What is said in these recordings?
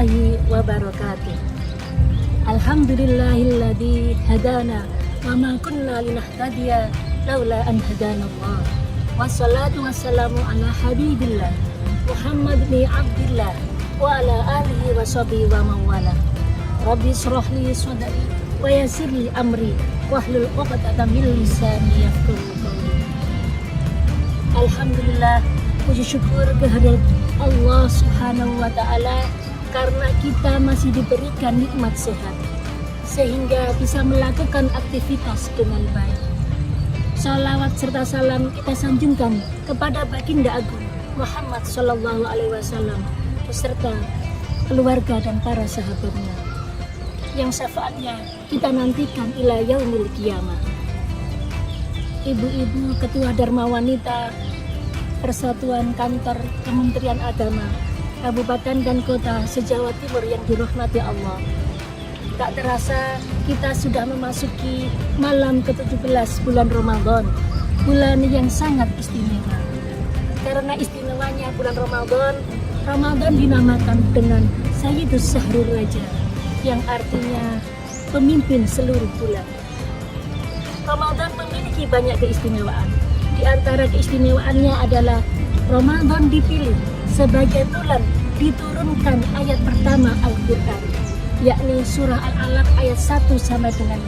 warahmatullahi wabarakatuh. Alhamdulillahilladzi hadana wa ma kunna linahtadiya laula an hadanallah. Wassalatu wassalamu ala habibillah Muhammad bin Abdillah wa ala alihi wa sahbihi wa mawala. Rabbi shrah li sadri wa yassir li amri wahlul 'uqdatam min lisani yafqahu qawli. Alhamdulillah, puji syukur kehadirat Allah Subhanahu wa Ta'ala karena kita masih diberikan nikmat sehat sehingga bisa melakukan aktivitas dengan baik. Salawat serta salam kita sanjungkan kepada baginda agung Muhammad Sallallahu Alaihi Wasallam beserta keluarga dan para sahabatnya yang syafaatnya kita nantikan ila yaumil qiyamah. Ibu-ibu Ketua Dharma Wanita Persatuan Kantor Kementerian Agama Kabupaten dan Kota se-Jawa Timur yang dirahmati Allah. Tak terasa kita sudah memasuki malam ke-17 bulan Ramadan, bulan yang sangat istimewa. Karena istimewanya bulan Ramadan, Ramadan dinamakan dengan Sayyidus Syahrul Raja, yang artinya pemimpin seluruh bulan. Ramadan memiliki banyak keistimewaan. Di antara keistimewaannya adalah Ramadan dipilih sebagai bulan diturunkan ayat pertama Al-Quran, yakni surah Al-Alaq ayat 1 sampai dengan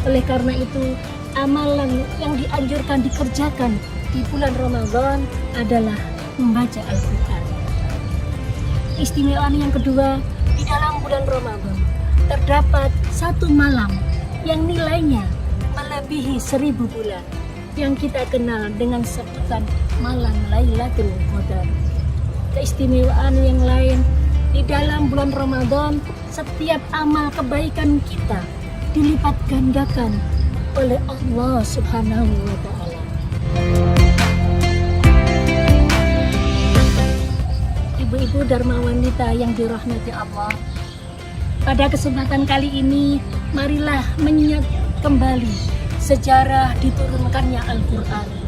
5. Oleh karena itu, amalan yang dianjurkan dikerjakan di bulan Ramadan adalah membaca Al-Quran. Keistimewaan yang kedua, di dalam bulan Ramadan terdapat satu malam yang nilainya melebihi 1000 bulan, yang kita kenal dengan sebutan malam Lailatul Qadar. Keistimewaan yang lain, di dalam bulan Ramadan setiap amal kebaikan kita dilipat gandakan oleh Allah Subhanahu wa Ta'ala. Ibu-ibu Dharma Wanita yang dirahmati Allah, pada kesempatan kali ini marilah mengingat kembali sejarah diturunkannya Al-Quran.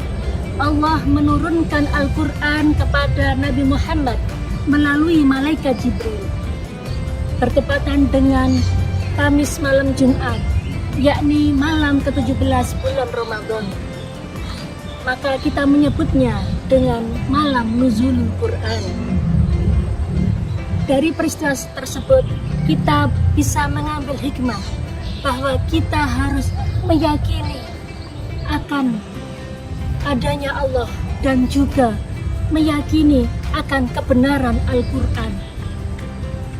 Allah menurunkan Al-Quran kepada Nabi Muhammad melalui malaikat Jibril bertepatan dengan Kamis malam Jumat, yakni malam ke-17 bulan Ramadan. Maka kita menyebutnya dengan malam nuzulul Quran. Dari peristiwa tersebut kita bisa mengambil hikmah bahwa kita harus meyakini akan adanya Allah dan juga meyakini akan kebenaran Al-Quran.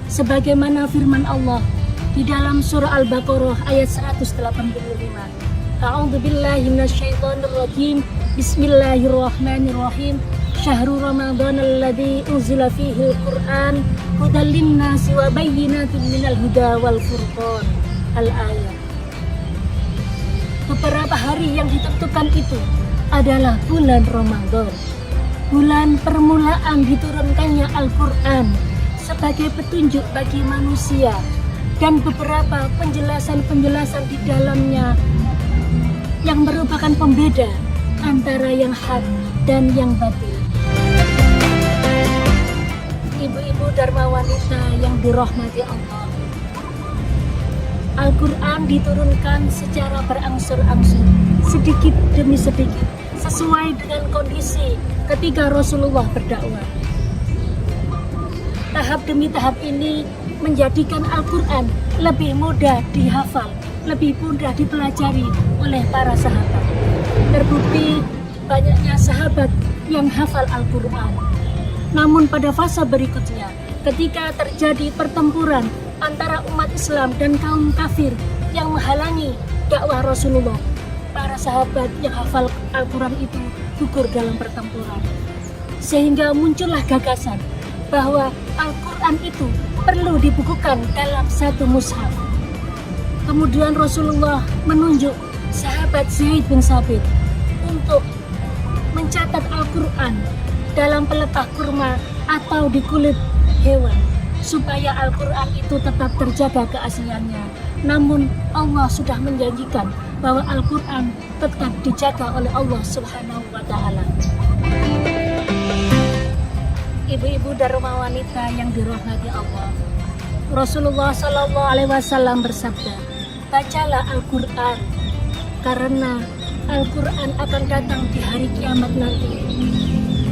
Sebagaimana firman Allah di dalam surah Al-Baqarah ayat 185. A'udzubillahi minasyaitonirrajim. Bismillahirrahmanirrahim. Syahrul Ramadan alladzi unzila fihi al-Qur'an hudan lin-nasi wa bayyinatin minal huda wal furqan. Al-ayat. Beberapa hari yang ditentukan itu adalah bulan Ramadan, bulan permulaan diturunkannya Al-Quran sebagai petunjuk bagi manusia, dan beberapa penjelasan-penjelasan di dalamnya yang merupakan pembeda antara yang hak dan yang batil. Ibu-ibu Dharma Wanita yang dirahmati Allah, Al-Quran diturunkan secara berangsur-angsur, sedikit demi sedikit, sesuai dengan kondisi ketika Rasulullah berdakwah. Tahap demi tahap ini menjadikan Al-Quran lebih mudah dihafal, lebih mudah dipelajari oleh para sahabat. Terbukti banyaknya sahabat yang hafal Al-Quran. Namun pada fase berikutnya, ketika terjadi pertempuran antara umat Islam dan kaum kafir yang menghalangi dakwah Rasulullah, para sahabat yang hafal Al-Quran itu gugur dalam pertempuran. Sehingga muncullah gagasan bahwa Al-Quran itu perlu dibukukan dalam satu mushaf. Kemudian Rasulullah menunjuk sahabat Zaid bin Sabit untuk mencatat Al-Quran dalam pelepah kurma atau di kulit hewan, supaya Al-Quran itu tetap terjaga keasliannya. Namun Allah sudah menjanjikan bahwa Al-Quran tetap dijaga oleh Allah Subhanahu wa Ta'ala. Ibu-ibu dan rumah wanita yang dirahmati Allah, Rasulullah Shallallahu Alaihi Wasallam bersabda, bacalah Al-Quran karena Al-Quran akan datang di hari kiamat nanti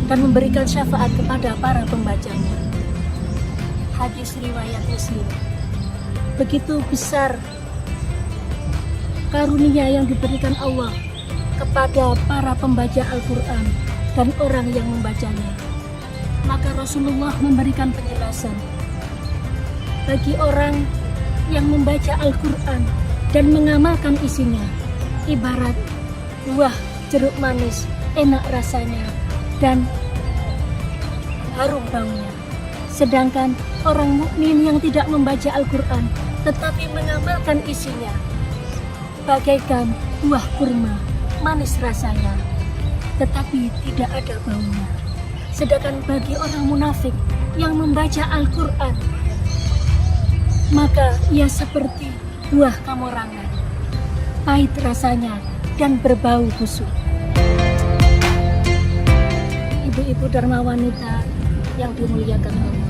dan memberikan syafaat kepada para pembacanya. Hadis riwayat Muslim. Begitu besar karunia yang diberikan Allah kepada para pembaca Al-Quran dan orang yang membacanya. Maka Rasulullah memberikan penjelasan bagi orang yang membaca Al-Quran dan mengamalkan isinya, ibarat buah jeruk manis, enak rasanya dan harum baunya. Sedangkan orang mukmin yang tidak membaca Al-Quran tetapi mengamalkan isinya, bagaikan buah kurma, manis rasanya tetapi tidak ada baunya. Sedangkan bagi orang munafik yang membaca Al-Quran, maka ia seperti buah kamorangan, pahit rasanya dan berbau busuk. Ibu-ibu dharma wanita yang dimuliakan Allah,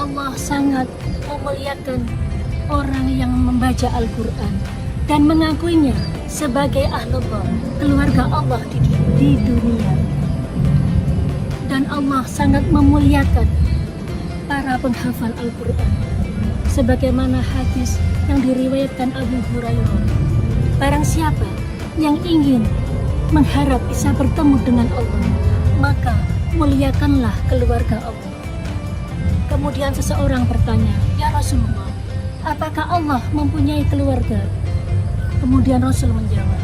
Allah sangat memuliakan orang yang membaca Al-Quran dan mengakuinya sebagai ahlullah, keluarga Allah di dunia. Dan Allah sangat memuliakan para penghafal Al-Quran, sebagaimana hadis yang diriwayatkan Abu Hurairah, barang siapa yang ingin mengharap bisa bertemu dengan Allah, maka muliakanlah keluarga Allah. Kemudian seseorang bertanya, ya Rasulullah, apakah Allah mempunyai keluarga? Kemudian Rasul menjawab,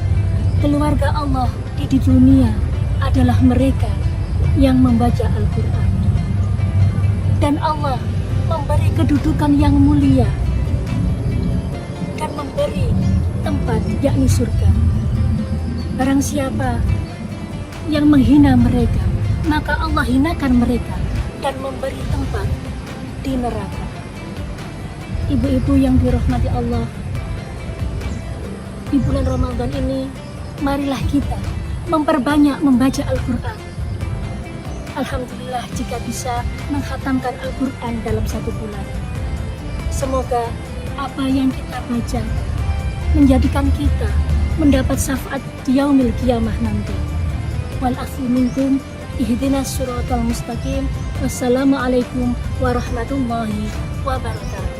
keluarga Allah di dunia adalah mereka yang membaca Al-Quran. Dan Allah memberi kedudukan yang mulia dan memberi tempat, yakni surga. Barang siapa yang menghina mereka, maka Allah hinakan mereka dan memberi tempat di neraka. Ibu-ibu yang dirahmati Allah, di bulan Ramadan ini marilah kita memperbanyak membaca Al-Quran. Alhamdulillah jika bisa menghatamkan Al-Quran dalam 1 bulan. Semoga apa yang kita baca menjadikan kita mendapat syafaat di yaumil qiyamah nanti. Wal afu minkum, ihdinas siratal mustaqim. Wassalamualaikum warahmatullahi wabarakatuh.